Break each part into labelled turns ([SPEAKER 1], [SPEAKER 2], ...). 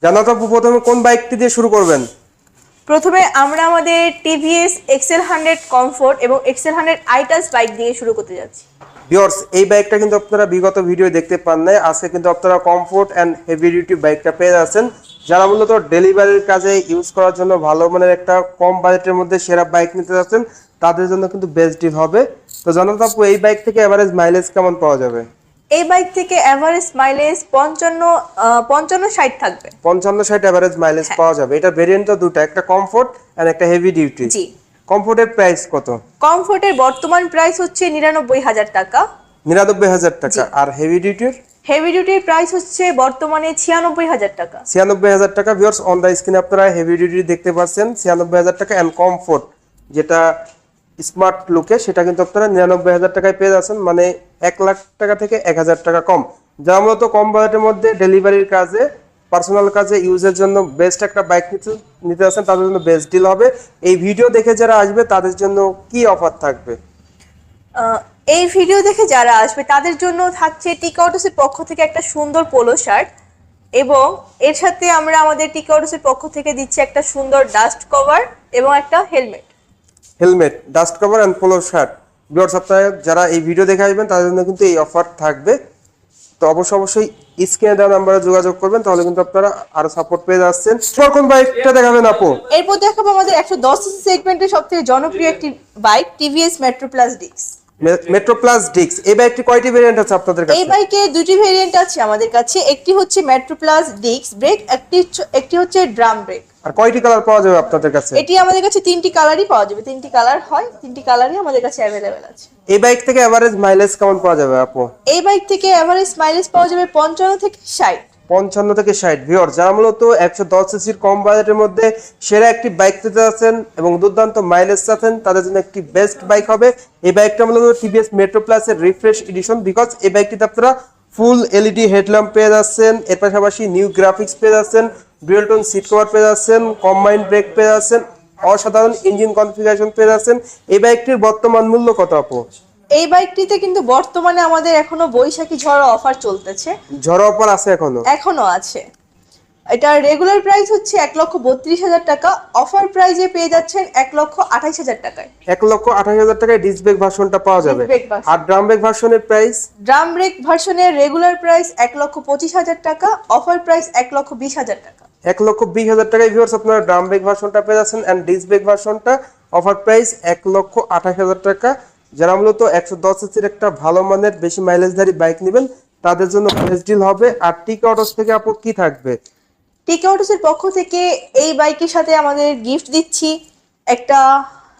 [SPEAKER 1] জানাত আপু, প্রথমে কোন বাইকটি দিয়ে শুরু করবেন?
[SPEAKER 2] প্রথমে আমরা আমাদের টিভিএস এক্সেল 100 কমফোর্ট এবং এক্সেল 100 আইটাস বাইক দিয়ে শুরু করতে যাচ্ছি।
[SPEAKER 1] ভিউয়ার্স, এই বাইকটা কিন্তু আপনারা বিগত ভিডিও দেখতে পান নাই। আজকে কিন্তু আপনারা কমফোর্ট অ্যান্ড হেভি ডিউটি বাইকটা পেয়ে যাচ্ছেন, যারা মূলত ডেলিভারির কাজে ইউজ করার জন্য ভালো মানের একটা কম বাজেটের মধ্যে সেরা বাইক নিতে যাচ্ছেন, তাদের জন্য কিন্তু বেস্ট ডিল হবে। তো জানাত আপু, এই বাইক থেকে এভারেজ মাইলেজ কেমন পাওয়া যাবে?
[SPEAKER 2] এই বাইক থেকে এভারেজ মাইলেজ 55-60 থাকবে।
[SPEAKER 1] 55-60 এভারেজ মাইলেজ পাওয়া যাবে। এটা ভেরিয়েন্ট তো দুটো, একটা কমফোর্ট অ্যান্ড একটা হেভি ডিউটি।
[SPEAKER 2] জি,
[SPEAKER 1] কমফোর্টের প্রাইস কত?
[SPEAKER 2] কমফোর্টের বর্তমান প্রাইস হচ্ছে 99,000 টাকা।
[SPEAKER 1] 99,000 টাকা। আর হেভি ডিউটির?
[SPEAKER 2] হেভি ডিউটির প্রাইস হচ্ছে বর্তমানে 96,000 টাকা।
[SPEAKER 1] 96,000 টাকা। ভিউয়ার্স, অন দা স্ক্রিনে আপনারা হেভি ডিউটি দেখতে পাচ্ছেন 96,000 টাকা, এন্ড কমফোর্ট যেটা স্মার্ট লুকে সেটা কিন্তু আপনারা 99,000 টাকায় পেয়ে যাচ্ছেন, মানে 1 লাখ টাকা থেকে 1,000 টাকা কম। যা মূলত কম বাজেটের মধ্যে ডেলিভারির কাজে, পার্সোনাল কাজে ইউজের জন্য বেস্ট একটা বাইক নিতে যাচ্ছেন, তাদের জন্য বেস্ট ডিল হবে। এই ভিডিও দেখে যারা আসবে তাদের জন্য কি অফার থাকবে?
[SPEAKER 2] এই ভিডিও দেখে যারা আসবে তাদের জন্য থাকছে টিকা অটোসের পক্ষ থেকে একটা সুন্দর পোলো শার্ট, এবং এর সাথে আমরা আমাদের টিকা অটোসের পক্ষ থেকে দিচ্ছি একটা সুন্দর ডাস্ট কভার এবং একটা
[SPEAKER 1] helmet, dust cover and polo shirt. Viewers, আপনারা যারা এই ভিডিও দেখে আসবেন তাদের জন্য কিন্তু এই অফার থাকবে। তো অবশ্যই স্ক্রিনে দেওয়া নাম্বারে যোগাযোগ করবেন, তাহলে কিন্তু আপনারা আরো সাপোর্ট পেয়ে যাচ্ছেন। কোন বাইকটা দেখাবেন আপু?
[SPEAKER 2] এরপর দেখাবো আমাদের 110 সিসি সেগমেন্টের সবথেকে জনপ্রিয় একটি বাইক টিভিএস মেট্রো প্লাস ডিক্স।
[SPEAKER 1] মেট্রো প্লাস ডিক্স। এই বাইকটি কয়টি ভেরিয়েন্ট আছে আপনাদের কাছে?
[SPEAKER 2] এই বাইকে দুটি ভেরিয়েন্ট আছে আমাদের কাছে। একটি হচ্ছে মেট্রো প্লাস ডিক্স ব্রেক, একটি হচ্ছে ড্রাম ব্রেক।
[SPEAKER 1] আর কয়টি কালার পাওয়া যাবে আপনাদের কাছে?
[SPEAKER 2] এটি আমাদের কাছে তিনটি কালারই পাওয়া যাবে। তিনটি কালার হয়, তিনটি কালারই আমাদের কাছে অ্যাভেলেবেল আছে।
[SPEAKER 1] এই বাইক থেকে এভারেজ মাইলেজ কেমন পাওয়া যাবে আপু?
[SPEAKER 2] এই বাইক থেকে এভারেজ মাইলেজ পাওয়া যাবে 55 থেকে 60।
[SPEAKER 1] 55 থেকে 60। ভিউয়ার, যারা মূলত 110 সিসির কম বাজেটের মধ্যে সেরা একটি বাইক পেতে যাচ্ছেন এবং দুর্দান্ত মাইলেজ চাচ্ছেন, তাদের জন্য একটি বেস্ট বাইক হবে এই বাইকটা। মূলত টিভিএস মেট্রো প্লাসের রিফ্রেশ এডিশন, বিকজ এই বাইকটিতে আপনারা ফুল এলইডি হেডল্যাম্প পেয়ে যাচ্ছেন, এর পাশাপাশি নিউ গ্রাফিক্স পেয়ে যাচ্ছেন, ডুয়েল টোন সিট কভার পেয়ে যাচ্ছেন, কম্বাইন্ড ব্রেক পেয়ে যাচ্ছেন, অসাধারণ ইঞ্জিন কনফিগারেশন পেয়ে যাচ্ছেন। এই বাইকটির বর্তমান মূল্য কত আপু?
[SPEAKER 2] এই বাইকটিতে কিন্তু বর্তমানে আমাদের এখনো বৈশাখী ঝড় অফার চলতেছে।
[SPEAKER 1] ঝড় অফার আছে
[SPEAKER 2] এখনো আছে। এটার রেগুলার প্রাইস হচ্ছে 1,32,000 টাকা, অফার প্রাইজে পেয়ে যাচ্ছেন 1,28,000 টাকায়।
[SPEAKER 1] 1,28,000 টাকায় ডিস্ক ব্রেক ভার্সনটা পাওয়া যাবে। আর ড্রাম ব্রেক ভার্সনের প্রাইস?
[SPEAKER 2] ড্রাম ব্রেক ভার্সনের রেগুলার প্রাইস 1,25,000 টাকা, অফার প্রাইস 1,20,000 টাকা।
[SPEAKER 1] 1,20,000 টাকায় ভিউয়ার্স আপনারা ড্রাম ব্রেক ভার্সনটা পেয়ে যাচ্ছেন, এন্ড ডিস্ক ব্রেক ভার্সনটা অফার প্রাইস 1,28,000 টাকা। যারা মূলত 110 সিসির একটা ভালো মানের বেশি মাইলেজধারী বাইক নেবেন তাদের জন্য বেস্ট ডিল হবে। আর টিকা অটোস থেকে আপু কি থাকবে?
[SPEAKER 2] টিকা অটোসের পক্ষ থেকে এই বাইকের সাথে আমাদের গিফট দিচ্ছি একটা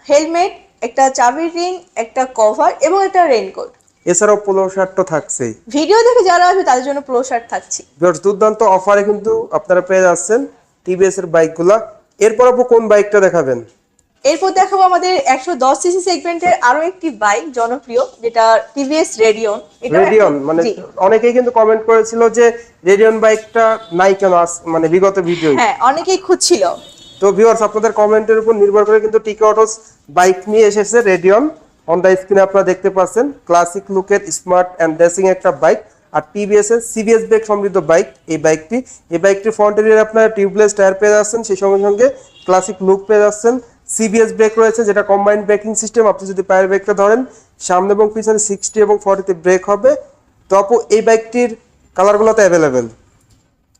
[SPEAKER 2] হেলমেট, একটা চাবির রিং, একটা কভার এবং একটা রেইনকোট।
[SPEAKER 1] এছাড়াও পোলো শার্ট তো থাকছেই।
[SPEAKER 2] ভিডিও দেখে যারা আসবে তাদের জন্য পোলো শার্ট থাকছে।
[SPEAKER 1] ভিউয়ার্স, দুর্দান্ত অফারে কিন্তু আপনারা পেয়ে যাচ্ছেন টিভিএস এর বাইকগুলা। এরপর আপু কোন বাইকটা দেখাবেন?
[SPEAKER 2] এরপর দেখাবো আমাদের 110 সিসি সেগমেন্টের আরো একটি বাইক জনপ্রিয়, যেটা টিভিএস রেডিয়ন।
[SPEAKER 1] রেডিয়ন মানে অনেকেই কিন্তু কমেন্ট করেছিল যে রেডিয়ন বাইকটা নাই কেন, মানে বিগত ভিডিও।
[SPEAKER 2] হ্যাঁ, অনেকেই খুঁজছিল।
[SPEAKER 1] তো ভিউয়ার্স, আপনাদের কমেন্টের উপর নির্ভর করে কিন্তু টিকা অটোস বাইক নিয়ে এসেছে রেডিয়ন। অন দা স্ক্রিনে আপনারা দেখতে পাচ্ছেন ক্লাসিক লুকের স্মার্ট এন্ড ড্রেসিং একটা বাইক, আর টিভিএস এর সিবিএস ব্রেক সমৃদ্ধ বাইক এই বাইকটি ফ্রন্ট এরিয়ার আপনারা টিউবলেস টায়ার পেয়ে যাচ্ছেন, সেই সঙ্গে সঙ্গে ক্লাসিক লুক পেয়ে যাচ্ছেন। সিবিএস ব্রেক রয়েছে, যেটা কম্বাইন্ড ব্রেকিং সিস্টেম। আপনি যদি পায়ের ব্রেকটা ধরেন, সামনে এবং পিছনে 60 এবং 40 ব্রেক হবে। তো আপু, এই বাইকটির কালারগুলো তো অ্যাভেলেবেল।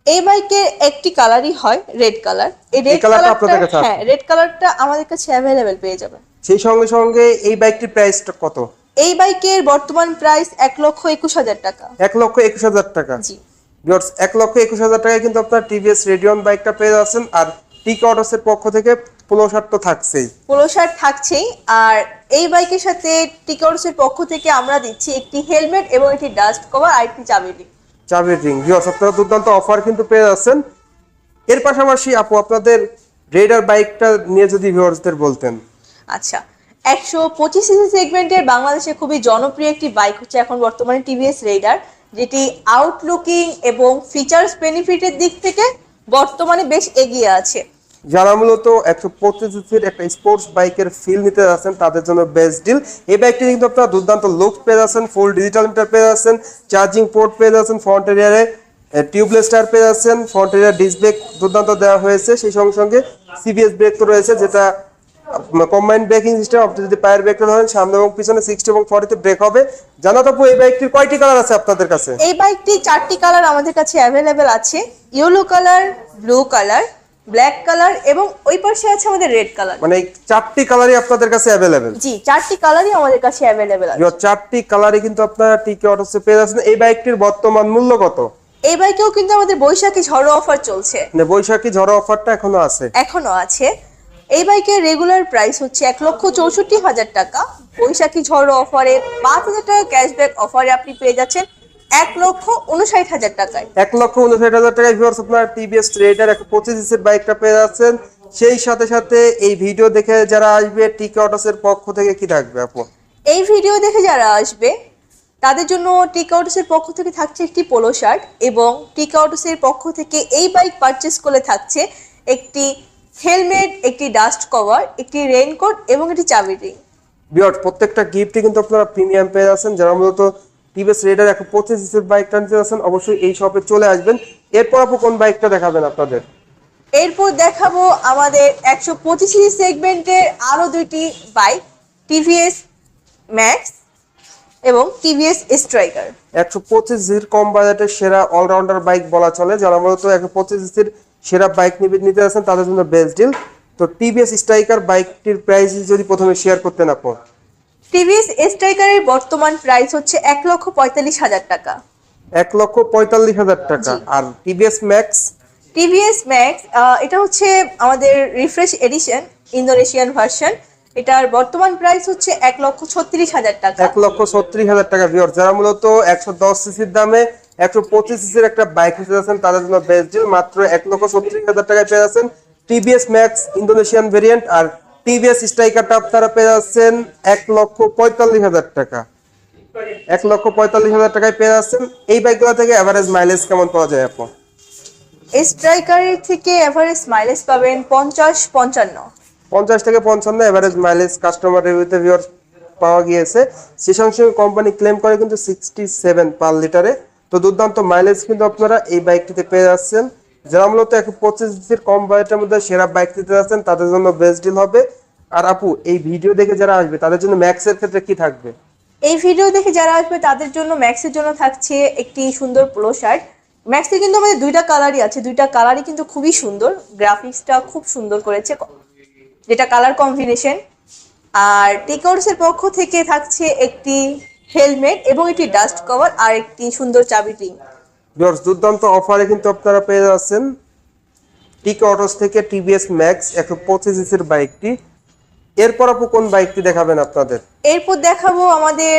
[SPEAKER 2] এই বাইকের একটি কালারই হয় রেড কালার। এই রেড
[SPEAKER 1] কালারটা আপনাদের কাছে আছে?
[SPEAKER 2] হ্যাঁ, রেড কালারটা আমাদের কাছে অ্যাভেলেবেল পেয়ে যাবেন।
[SPEAKER 1] সেই সঙ্গে সঙ্গে এই বাইকটির প্রাইসটা কত?
[SPEAKER 2] এই বাইকের বর্তমান প্রাইস 1,21,000 টাকা।
[SPEAKER 1] 1,21,000 টাকা।
[SPEAKER 2] জি,
[SPEAKER 1] ভিউয়ার্স, 1,21,000 টাকায় কিন্তু আপনার টিভিএস রেডিয়ন বাইকটা পেয়ে যাচ্ছেন। আর টিকা অটোসের পক্ষ থেকে পোলো শার্ট তো থাকছেই।
[SPEAKER 2] পোলো শার্ট থাকছেই। আর এই বাইকের সাথে টিকা অটোসের পক্ষ থেকে আমরা দিচ্ছি একটি হেলমেট এবং একটি ডাস্ট কভার আর একটি
[SPEAKER 1] চাবির রিং। ভিউয়ার্স, আপনারা দুর্দান্ত অফার কিন্তু পেয়ে যাচ্ছেন। এর পাশাপাশি আপু, আপনাদের রেডার বাইকটা নিয়ে যদি ভিউয়ার্সদের বলতেন।
[SPEAKER 2] আচ্ছা, 125 সিসি সেগমেন্টের বাংলাদেশে খুবই জনপ্রিয় একটি বাইক হচ্ছে এখন বর্তমানে টিভিএস রেডার, যেটি আউটলুকিং এবং ফিচার্স বেনিফিটের দিক থেকে বর্তমানে বেশ এগিয়ে আছে।
[SPEAKER 1] যারা মূলত 125 সিসির একটা স্পোর্টস বাইকের ফিল নিতে যাচ্ছেন তাদের জন্য বেস্ট ডিল। এই বাইকটি কিন্তু আপনারা দুর্দান্ত লুক পেয়ে যাচ্ছেন, ফুল ডিজিটাল মিটার পেয়ে যাচ্ছেন, চার্জিং পোর্ট পেয়ে যাচ্ছেন ফ্রন্ট এরিয়ারে, টিউবলেস টায়ার পেয়ে যাচ্ছেন, ফ্রন্ট এরিয়া ডিস্ক ব্রেক দুর্দান্ত দেওয়া হয়েছে, সেই সঙ্গে সঙ্গে সিবিএস ব্রেক তো রয়েছে, যেটা কম্বাইন্ড ব্রেকিং সিস্টেম। আপনি যদি পায়ের ব্রেকটা ধরেন সামনে এবং পিছনে 60 এবং 40 ব্রেক হবে। জানাত আপু, এই বাইকটির কয়টি কালার আছে আপনাদের কাছে?
[SPEAKER 2] এই বাইকটি 4টি কালার আমাদের কাছে অ্যাভেলেবেল আছে, yellow colour, blue colour, black colour এবং ওই পাশে আছে আমাদের রেড কালার।
[SPEAKER 1] মানে এই 4টি কালারই আপনাদের কাছে অ্যাভেলেবেল?
[SPEAKER 2] জি, 4টি কালারই আমাদের কাছে অ্যাভেলেবেল আছে।
[SPEAKER 1] 4টি কালারই কিন্তু আপনারা টিকে অটোসে পেয়ে যাচ্ছেন। এই বাইকটির বর্তমান মূল্য কত?
[SPEAKER 2] এই বাইকেও কিন্তু আমাদের বৈশাখী ঝড় অফার চলছে,
[SPEAKER 1] মানে বৈশাখী ঝড় অফারটা এখনো আছে?
[SPEAKER 2] এখনো আছে। এই বাইকের রেগুলার প্রাইস হচ্ছে 1,64,000 টাকা। বৈশাখী ঝড় অফারে 5,000 টাকা ক্যাশব্যাক অফারে আপনি পেয়ে যাচ্ছেন 1,59,000 টাকায়।
[SPEAKER 1] 1,59,000 টাকায় ভিউয়ার্স আপনারা টিভিএস রেডার 125 সিসির বাইকটা পেয়ে যাচ্ছেন। সেই সাথে সাথে এই ভিডিও দেখে যারা আসবে টিকে অটোসের পক্ষ থেকে কি থাকবে আপু?
[SPEAKER 2] এই ভিডিও দেখে যারা আসবে তাদের জন্য টিকা অটোসের পক্ষ থেকে থাকছে একটি পোলো শার্ট, এবং টিকা অটোসের পক্ষ থেকে এই বাইক পারচেস করলে থাকছে একটি হেলমেট, একটি ডাস্ট কভার, একটি রেইনকোট এবং একটি চাবি রিং।
[SPEAKER 1] ভিউয়ার্স প্রত্যেকটা গিফটই কিন্তু আপনারা প্রিমিয়াম পেয়ে যাচ্ছেন। যারা মূলত টিভিএস রেডার 125 সিসির বাইকটা নিতে যাচ্ছেন অবশ্যই এই শপে চলে আসবেন। এরপর আপু কোন বাইকটা দেখাবেন আপনাদের?
[SPEAKER 2] এরপর দেখাবো আমাদের 125 সিসি সেগমেন্টের আরো দুইটি বাইক, টিভিএস ম্যাক্স এবং টিভিএস স্ট্রাইকার।
[SPEAKER 1] 125 সিসির কম বাজেটের সেরা অলরাউন্ডার বাইক বলা চলে। যারা মূলত 125 সিসির সেরা বাইক নিতে যাচ্ছেন তাদের জন্য বেস্ট ডিল। তো টিভিএস স্ট্রাইকার বাইকটির প্রাইস যদি প্রথমে শেয়ার করতেন আপু?
[SPEAKER 2] টিভিএস স্ট্রাইকারের বর্তমান প্রাইস হচ্ছে 1,45,000 টাকা।
[SPEAKER 1] 1,45,000 টাকা। আর টিভিএস ম্যাক্স?
[SPEAKER 2] টিভিএস ম্যাক্স এটা হচ্ছে আমাদের রিফ্রেশ এডিশন ইন্দোনেশিয়ান ভার্সন। এটার বর্তমান প্রাইস হচ্ছে 1,36,000 টাকা।
[SPEAKER 1] 1,36,000 টাকা। ভিউয়ার যারা মূলত 110 সিসির দামে 125 সিসির একটা বাইক নিতে যাচ্ছেন তাদের জন্য বেস্ট ডিল। মাত্র 1,36,000 টাকায় পেয়ে যাচ্ছেন টিভিএস ম্যাক্স ইন্দোনেশিয়ান ভেরিয়েন্ট। আর টিভিএস স্ট্রাইকারটা আপনারা পেয়ে যাচ্ছেন 1,45,000 টাকা। 1,45,000 টাকায় পেয়ে যাচ্ছেন। এই বাইকগুলো থেকে এভারেজ মাইলেজ কেমন পাওয়া যায় আপু?
[SPEAKER 2] স্ট্রাইকারের থেকে এভারেজ মাইলেজ পাবেন 50-55।
[SPEAKER 1] 50 থেকে 55 এভারেজ মাইলেজ কাস্টমার রিভিউতে ভিউয়ার পাওয়া গিয়েছে। সেই সঙ্গে কোম্পানি ক্লেম করে কিন্তু 67 পার লিটারে। তো দুর্দান্ত মাইলেজ কিন্তু আপনারা এই বাইকটিতে পেয়ে যাচ্ছেন। যারা মূলত 125 সিসির কম বাজেটের মধ্যে সেরা বাইক নিতে যাচ্ছেন তাদের জন্য বেস্ট ডিল হবে। আর আপু এই ভিডিও দেখে যারা আসবে তাদের জন্য ম্যাক্সের ক্ষেত্রে কি থাকবে?
[SPEAKER 2] এই ভিডিও দেখে যারা আসবে তাদের জন্য ম্যাক্সের জন্য থাকছে একটি সুন্দর পোলো শার্ট। ম্যাক্সে কিন্তু আমাদের দুইটা কালারই আছে, দুইটা কালারই কিন্তু খুবই সুন্দর, গ্রাফিক্সটা খুব সুন্দর করেছে, যেটা কালার কম্বিনেশন। আর টিকটসের পক্ষ থেকে থাকছে একটি হেলমেট এবং একটি ডাস্ট কভার আর একটি সুন্দর চাবি রিং।
[SPEAKER 1] ভিউয়ার্স দুর্দান্ত অফারে কিন্তু আপনারা পেয়ে যাচ্ছেন টিকে অটোস থেকে টিভিএস ম্যাক্স 125 সিসির বাইকটি। এরপর আপু কোন বাইকটি দেখাবেন আপনাদের?
[SPEAKER 2] এরপর দেখাবো আমাদের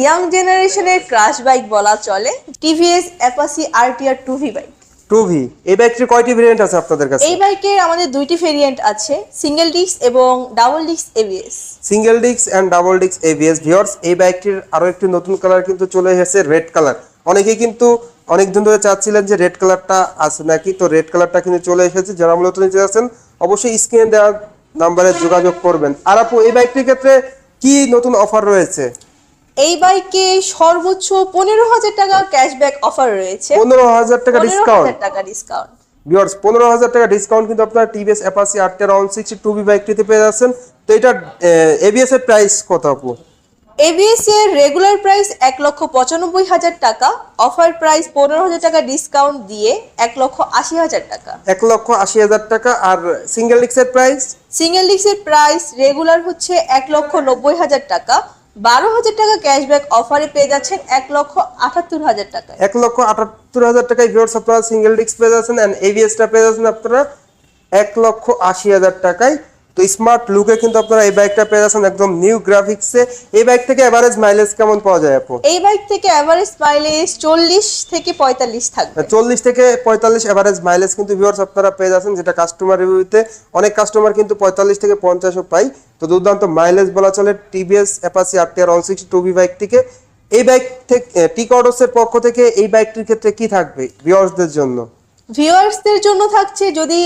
[SPEAKER 2] ইয়াং জেনারেশনের ক্রাশ বাইক বলা চলে, TVS Apache RTR 2V bike.
[SPEAKER 1] 2V এই বাইকটির কয়টি ভেরিয়েন্ট আছে আপনাদের কাছে?
[SPEAKER 2] এই বাইকের আমাদের দুইটি ভেরিয়েন্ট আছে, সিঙ্গেল ডিস্ক এবং double disc ABS.
[SPEAKER 1] Single disc and double disc ABS. Viewers এই বাইকটির আরো একটি নতুন কালার কিন্তু চলে এসেছে, রেড কালার। অনেকেই কিন্তু অনেক দিন ধরে চাচ্ছিলেন যে রেড কালারটা আছে নাকি, তো রেড কালারটা কিন্তু চলে এসেছে। যারা মূলত নিতে যাচ্ছেন অবশ্যই স্ক্রিনে দেওয়া নাম্বারে যোগাযোগ করবেন। আর আপু এই বাইকটির ক্ষেত্রে কি নতুন অফার রয়েছে?
[SPEAKER 2] এই বাইকে সর্বোচ্চ 15,000 টাকা ক্যাশব্যাক অফার রয়েছে।
[SPEAKER 1] 15,000 টাকা ডিসকাউন্ট।
[SPEAKER 2] 15,000 টাকা ডিসকাউন্ট।
[SPEAKER 1] ভিউয়ার্স 15,000 টাকা ডিসকাউন্ট কিন্তু আপনারা টিভিএস অ্যাপাচি আরটিআর 160 2V বাইকটিতে পেয়ে যাচ্ছেন। তো এটা এবিএস এর প্রাইস কত আপু?
[SPEAKER 2] এবিএস এর রেগুলার প্রাইস 1,95,000 টাকা, অফার প্রাইস 15,000 টাকা ডিসকাউন্ট দিয়ে 1,80,000 টাকা।
[SPEAKER 1] 1,80,000 টাকা। আর সিঙ্গেল ডিস্কের প্রাইস?
[SPEAKER 2] সিঙ্গেল ডিস্কের প্রাইস রেগুলার হচ্ছে 1,90,000 টাকা, 12,000 টাকা ক্যাশব্যাক অফারে পেয়ে যাচ্ছেন 1,78,000 টাকা।
[SPEAKER 1] 1,78,000 টাকায় ভিউয়ার্স আপনারা সিঙ্গেল ডিস্ক পেয়ে যাচ্ছেন এন্ড এবিএসটা পেয়ে যাচ্ছেন আপনারা 1,80,000 টাকায়। তো স্মার্ট লুকে কিন্তু আপনারা এই বাইকটা পেয়ে যাচ্ছেন একদম নিউ গ্রাফিক্সে। এই বাইক থেকে এভারেজ মাইলেজ কেমন পাওয়া যায় আপু?
[SPEAKER 2] এই বাইক থেকে এভারেজ মাইলেজ 40 থেকে 45 থাকবে।
[SPEAKER 1] 40 থেকে 45 এভারেজ মাইলেজ কিন্তু ভিউয়ার্স আপনারা পেয়ে যাচ্ছেন, যেটা কাস্টমার রিভিউতে অনেক কাস্টমার কিন্তু 45 থেকে 50ও পাই। তো দুর্দান্ত মাইলেজ বলা চলে টিভিএস অ্যাপাচি আরটিআর 160 2V বাইকটিকে। এই বাইক থেকে টিকে অটোসের পক্ষ থেকে এই বাইকটির ক্ষেত্রে কি থাকবে ভিউয়ার্সদের জন্য?
[SPEAKER 2] ভিউয়ার্সদের জন্য থাকছে, যদি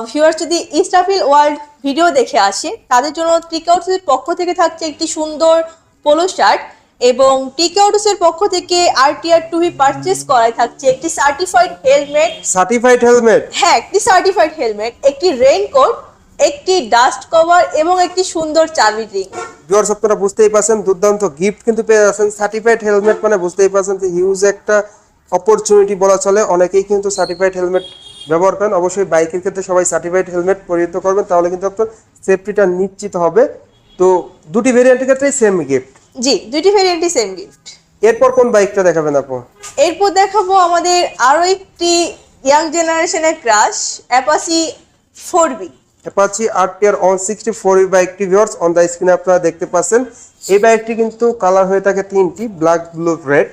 [SPEAKER 2] ভিউয়ার্স যদি ইস্টাফিল ওয়ার্ল্ড ভিডিও দেখে আসে তাদের জন্য টিকটসের পক্ষ থেকে থাকছে একটি সুন্দর পোলো শার্ট এবং টিকে অটোসের পক্ষ থেকে আরটিআর টুবি পারচেজ করায় থাকছে একটি সার্টিফাইড হেলমেট।
[SPEAKER 1] Certified helmet?
[SPEAKER 2] হ্যাঁ, একটি সার্টিফাইড হেলমেট, একটি রেইনকোট, একটি ডাস্ট কভার এবং একটি সুন্দর চাবি রিং।
[SPEAKER 1] ভিউয়ার্স আপনারা বুঝতেই পারছেন দুর্দান্ত গিফট কিন্তু পেয়ে যাচ্ছেন। সার্টিফাইড হেলমেট মানে বুঝতেই পারছেন যে হিউজ একটা অপরচুনিটি বলা চলে। অনেকেই কিন্তু সার্টিফাইড হেলমেট ব্যবহার করেন। অবশ্যই বাইকের ক্ষেত্রে সবাই সার্টিফাইড হেলমেট পরিহিত করবেন, তাহলে কিন্তু আপনার সেফটিটা নিশ্চিত হবে। তো দুটি ভেরিয়েন্টের ক্ষেত্রেই সেম গিফট?
[SPEAKER 2] জি, দুটি ভেরিয়েন্টই সেম গিফট।
[SPEAKER 1] এরপর কোন বাইকটা দেখাবেন আপু?
[SPEAKER 2] এরপর দেখাবো আমাদের আরো একটি ইয়াং জেনারেশনের crush, Apache 4B।
[SPEAKER 1] Apache RTR 160 বাইকটি ভিউয়ার্স অন দ্য স্ক্রিনে আপনারা দেখতে পাচ্ছেন। এই বাইকটি কিন্তু কালার হয়ে থাকে তিনটি, ব্ল্যাক, ব্লু, রেড।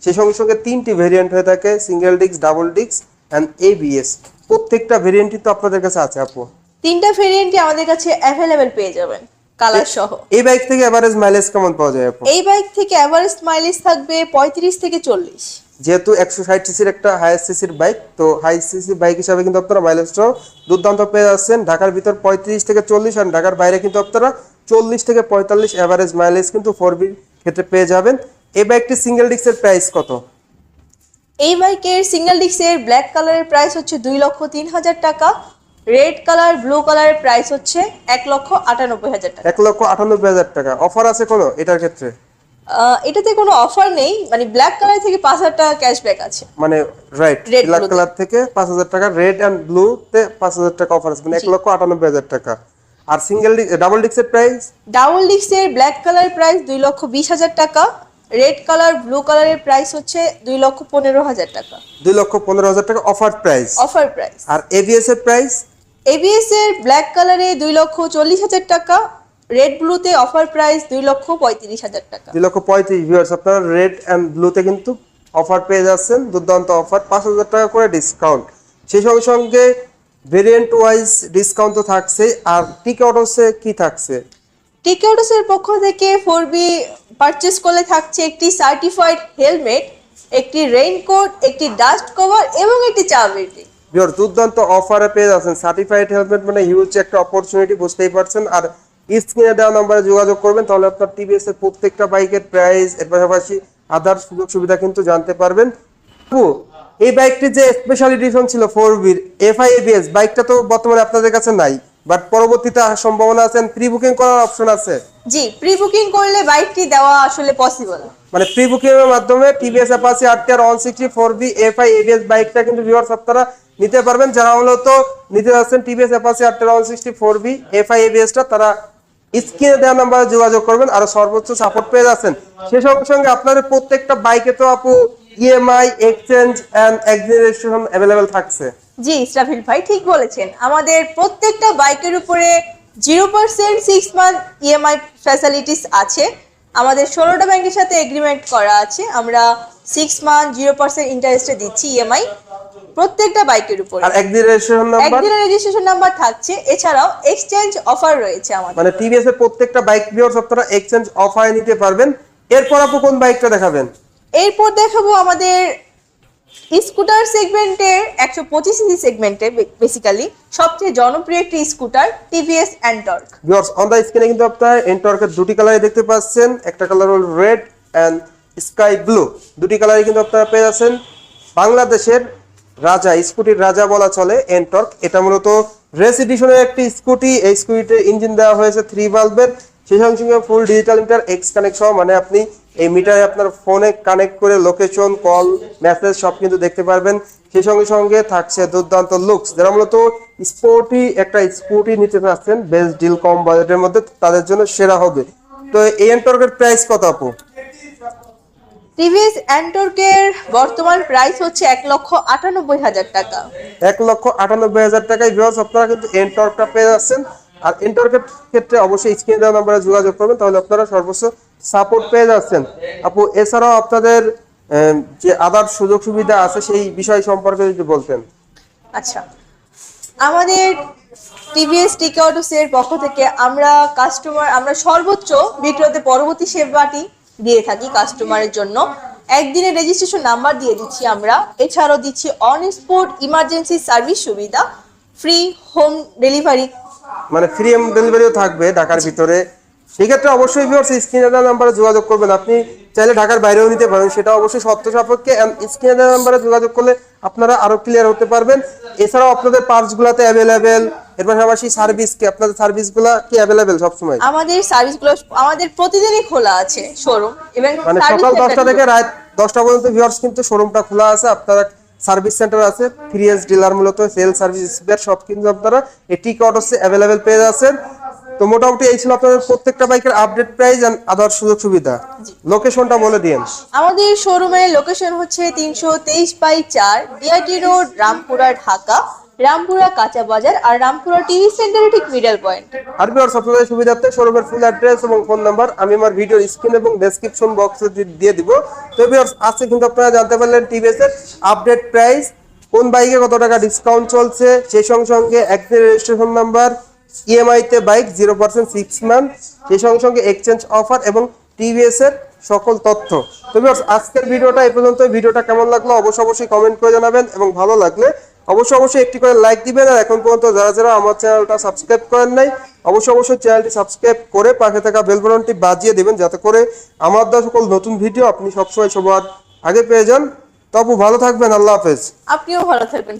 [SPEAKER 1] সেই সঙ্গে সঙ্গে তিনটি ভেরিয়েন্ট হয়ে থাকে, single disc, double disc and ABS. প্রত্যেকটা ভেরিয়েন্টই তো আপনাদের কাছে আছে আপু?
[SPEAKER 2] তিনটা ভেরিয়েন্টই আমাদের কাছে অ্যাভেলেবেল পেয়ে যাবেন কালার সহ।
[SPEAKER 1] এই বাইক থেকে এভারেজ মাইলেজ কেমন পাওয়া যায় আপু?
[SPEAKER 2] এই বাইক থেকে এভারেজ মাইলেজ থাকবে 35 থেকে 40।
[SPEAKER 1] যেহেতু 160 সিসির একটা হাইয়েস্ট সিসির বাইক, তো হাই সিসি বাইক হিসাবে কিন্তু আপনারা মাইলেজটাও দুর্দান্ত পেয়ে যাচ্ছেন। ঢাকার ভিতর 35 থেকে 40 আর ঢাকার বাইরে কিন্তু আপনারা 40 থেকে 45 এভারেজ মাইলেজ কিন্তু 4B ক্ষেত্রে পেয়ে যাবেন। এই বাইকটি সিঙ্গেল ডিস্কের প্রাইস কত?
[SPEAKER 2] এই বাইকের সিঙ্গেল ডিস্কের ব্ল্যাক কালারের প্রাইস হচ্ছে 2,03,000 টাকা। রেড কালার, ব্লু কালারের প্রাইস হচ্ছে 1,98,000 টাকা।
[SPEAKER 1] 1,98,000 টাকা। অফার আছে কোনো এটার ক্ষেত্রে?
[SPEAKER 2] এটাতে কোনো অফার নেই, মানে ব্ল্যাক কালার থেকে 5,000 টাকা ক্যাশব্যাক আছে।
[SPEAKER 1] মানে right,
[SPEAKER 2] Red,
[SPEAKER 1] black
[SPEAKER 2] blue
[SPEAKER 1] colour থেকে 5,000 টাকা, রেড এন্ড ব্লু তে 5,000 টাকা অফার আছে, মানে 1,98,000 টাকা। আর সিঙ্গেল ডাবল ডিস্কের প্রাইস?
[SPEAKER 2] ডাবল ডিস্কের ব্ল্যাক কালার প্রাইস 2,20,000 টাকা। রেড কালার, ব্লু কালারের প্রাইস হচ্ছে 2,15,000 টাকা।
[SPEAKER 1] 2,15,000 টাকা অফার প্রাইস।
[SPEAKER 2] Offer price.
[SPEAKER 1] আর এবিএস এর প্রাইস?
[SPEAKER 2] এবিএস এর ব্ল্যাক কালারে 2,40,000 টাকা। রেড ব্লুতে অফার প্রাইস 2,35,000 টাকা।
[SPEAKER 1] 2,35,000। ভিউয়ার্স আপনারা রেড এন্ড ব্লুতে কিন্তু অফার পেয়ে যাচ্ছেন, দুর্দান্ত অফার, 5,000 টাকা করে ডিসকাউন্ট। সেই সঙ্গে সঙ্গে ভেরিয়েন্ট ওয়াইজ ডিসকাউন্ট তো থাকছে। আর টিকে অটোসে কি থাকছে?
[SPEAKER 2] টিকে অটোসের পক্ষ থেকে 4B পারচেজ করলে থাকছে একটি সার্টিফাইড হেলমেট, একটি রেইনকোট, একটি ডাস্ট কভার এবং একটি চাবি রিং।
[SPEAKER 1] ভিউয়ার দুর্দান্ত অফারে পেয়ে যাচ্ছেন। সার্টিফাইড হেলমেট মানে হিউজ একটা অপরচুনিটি, বুঝতেই পারছেন। আর স্ক্রিনে দেওয়া নম্বরে যোগাযোগ করবেন, তাহলে আপনার টিভিএস এর প্রত্যেকটা বাইকের প্রাইস এর পাশাপাশি আদার সুযোগ সুবিধা কিন্তু জানতে পারবেন। এই বাইকটি যে স্পেশাল এডিশন ছিল 4B এফআই এবিএস বাইকটা তো বর্তমানে আপনাদের কাছে নাই, বাট পরবর্তীতে আসার সম্ভাবনা আছে, প্রি বুকিং করার অপশন আছে।
[SPEAKER 2] জি, প্রি বুকিং করলে বাইকটি দেওয়া আসলে পসিবল।
[SPEAKER 1] মানে প্রি বুকিং এর মাধ্যমে TVS Apache RTR 160 4B FI ABS বাইকটা কিন্তু ভিউয়ার্স আপনারা নিতে পারবেন। যারা মূলত নিতে যাচ্ছেন TVS Apache RTR 160 4B FI ABS টা, তারা স্ক্রিনে দেওয়া নাম্বারে যোগাযোগ করবেন, আর সর্বোচ্চ সাপোর্ট পেয়ে যাচ্ছেন। সেই সঙ্গে সঙ্গে আপনাদের প্রত্যেকটা বাইকে তো আপু EMI, exchange and acceleration available থাকছে।
[SPEAKER 2] জি ইসরাফিল ভাই ঠিক বলেছেন, আমাদের প্রত্যেকটা বাইকের উপরে 0% 6 মান্থ ইএমআই ফ্যাসিলিটিস আছে। আমাদের 16টা ব্যাংকের সাথে এগ্রিমেন্ট করা আছে, আমরা 6 মান্থ 0% ইন্টারেস্টে দিচ্ছি ইএমআই প্রত্যেকটা বাইকের উপরে।
[SPEAKER 1] আর এক্সিলারেশন নাম্বার,
[SPEAKER 2] একদিনের রেজিস্ট্রেশন নাম্বার থাকছে। এছাড়াও এক্সচেঞ্জ অফার রয়েছে আমাদের,
[SPEAKER 1] মানে টিভিএস এর প্রত্যেকটা বাইক ভিউয়ার্স আপনারা এক্সচেঞ্জ অফারে নিতে পারবেন। এরপর আপু কোন বাইকটা দেখাবেন?
[SPEAKER 2] এরপর দেখাবো আমাদের স্কুটার সেগমেন্টের 125 সিসি সেগমেন্টে বেসিক্যালি সবচেয়ে জনপ্রিয় একটি scooter TVS Ntorq.
[SPEAKER 1] Viewers on the স্ক্রিনে কিন্তু আপনারা এন্টর্কের দুটি কালারই দেখতে পাচ্ছেন, একটা কালার হল রেড এন্ড স্কাই ব্লু। দুটি কালারই কিন্তু আপনারা পেয়ে যাচ্ছেন। বাংলাদেশের রাজা, স্কুটির রাজা বলা চলে এন্টর্ক। এটা মূলত রেস এডিশনের একটি স্কুটি। এই স্কুটিতে ইঞ্জিন দেওয়া হয়েছে 3 ভালভের, সেই সঙ্গে সঙ্গে full digital meter x connect সহ, মানে আপনি এই মিটারে আপনার ফোনে কানেক্ট করে লোকেশন, কল, মেসেজ সব কিন্তু দেখতে পারবেন। সেই সঙ্গে সঙ্গে থাকছে দুর্দান্ত লুকস। যারা মূলত স্পোর্টি একটা স্কুটি নিতে চাচ্ছেন বেস্ট ডিল কম বাজেটের মধ্যে, তাদের জন্য সেরা হবে। তো এই এন্টর্কের প্রাইস কত আপু?
[SPEAKER 2] টিভিএস এন্টর্কের বর্তমান প্রাইস হচ্ছে 1,98,000 টাকা।
[SPEAKER 1] 1,98,000 টাকায় ভিউয়ার্স আপনারা কিন্তু এন্টর্কটা পেয়ে যাচ্ছেন। আর এন্টর্কের ক্ষেত্রে অবশ্যই স্ক্রিনে দেওয়া নম্বরে যোগাযোগ করবেন, তাহলে আপনারা সর্বোচ্চ সাপোর্ট পেয়ে যাচ্ছেন। আপু এছাড়াও আপনাদের যে আদার সুযোগ সুবিধা আছে সেই বিষয় সম্পর্কে যদি বলতেন।
[SPEAKER 2] আচ্ছা, আমাদের টিভিএস টিকে অটোসের পক্ষ থেকে আমরা সর্বোচ্চ বিক্রয়তে পরবর্তী সেবাটি দিয়ে থাকি কাস্টমারের জন্য। একদিনের রেজিস্ট্রেশন নাম্বার দিয়ে দিচ্ছি আমরা। এছাড়াও দিচ্ছি অন স্পট ইমার্জেন্সি সার্ভিস সুবিধা, ফ্রি হোম ডেলিভারি,
[SPEAKER 1] মানে ফ্রি হোম ডেলিভারিও থাকবে ঢাকার ভিতরে, সেক্ষেত্রে অবশ্যই ভিউয়ার্স স্ক্রিনে দেওয়া নাম্বারে যোগাযোগ করবেন। আপনি চাইলে ঢাকার বাইরেও নিতে পারেন, সেটা অবশ্যই শর্ত সাপেক্ষে। স্ক্রিনে দেওয়া নাম্বারে যোগাযোগ করলে আপনারা আরো ক্লিয়ার হতে পারবেন। এছাড়াও আপনাদের পার্টসগুলোতে অ্যাভেলেবেল, এর পাশাপাশি সার্ভিস কি আপনাদের সার্ভিসগুলো কি অ্যাভেলেবেল সবসময়?
[SPEAKER 2] আমাদের সার্ভিসগুলো আমাদের প্রতিদিনই খোলা আছে শোরুম, এবং
[SPEAKER 1] মানে
[SPEAKER 2] সার্ভিস
[SPEAKER 1] সকাল 10টা
[SPEAKER 2] সেন্টারগুলো।
[SPEAKER 1] থেকে রাত 10টা পর্যন্ত ভিউয়ার্স কিন্তু শোরুমটা খোলা আছে। আপনারা সার্ভিস সেন্টার আছে, 3S ডিলার, মূলত সেল সার্ভিস স্পেয়ার সব কিন্তু আপনারা এই টিকে অটোসে অ্যাভেলেবেল পেয়ে যাচ্ছেন। তো মোটামুটি এই ছিল আপনাদের প্রত্যেকটা বাইকের আপডেট প্রাইস এন্ড আদার সুযোগ সুবিধা। লোকেশনটা বলে দিন।
[SPEAKER 2] আমাদের শোরুমের লোকেশন হচ্ছে 323/4 ডিআরটি রোড, রামপুরা, ঢাকা। রামপুরা কাঁচা বাজার আর রামপুরা টিভি সেন্টারের ঠিক মিডল পয়েন্ট।
[SPEAKER 1] আর ভিউয়ার্স আপনাদের সুবিধার্থে শোরুমের ফুল অ্যাড্রেস এবং ফোন নাম্বার আমি আমার ভিডিওর স্ক্রিন এবং ডেসক্রিপশন বক্সে দিয়ে দিব। তো ভিউয়ার্স আজকে কিন্তু আপনারা জানতে পারলেন টিভিএস এর আপডেট প্রাইস, কোন বাইকে কত টাকা ডিসকাউন্ট চলছে, সেই সঙ্গে সঙ্গে একদিন রেজিস্ট্রেশন নাম্বার, ইএমআই তে বাইক 0% 6 মান্থ, সেই সঙ্গে সঙ্গে এক্সচেঞ্জ অফার এবং টিভিএস এর সকল তথ্য। তো ভিউয়ার্স আজকের ভিডিওটা এই পর্যন্ত। ভিডিওটা কেমন লাগলো অবশ্যই কমেন্ট করে জানাবেন, এবং ভালো লাগলে অবশ্যই একটি করে লাইক দিবেন। আর এখন পর্যন্ত যারা আমার চ্যানেলটা সাবস্ক্রাইব করেন নাই অবশ্যই চ্যানেলটি সাবস্ক্রাইব করে পাশে থাকা বেল বাটনটি বাজিয়ে দিবেন, যাতে করে আমার দেওয়া সকল নতুন ভিডিও আপনি সবসময় সবার আগে পেয়ে যান। তবু ভালো থাকবেন, আল্লাহ হাফেজ।
[SPEAKER 2] আপনিও ভালো থাকবেন।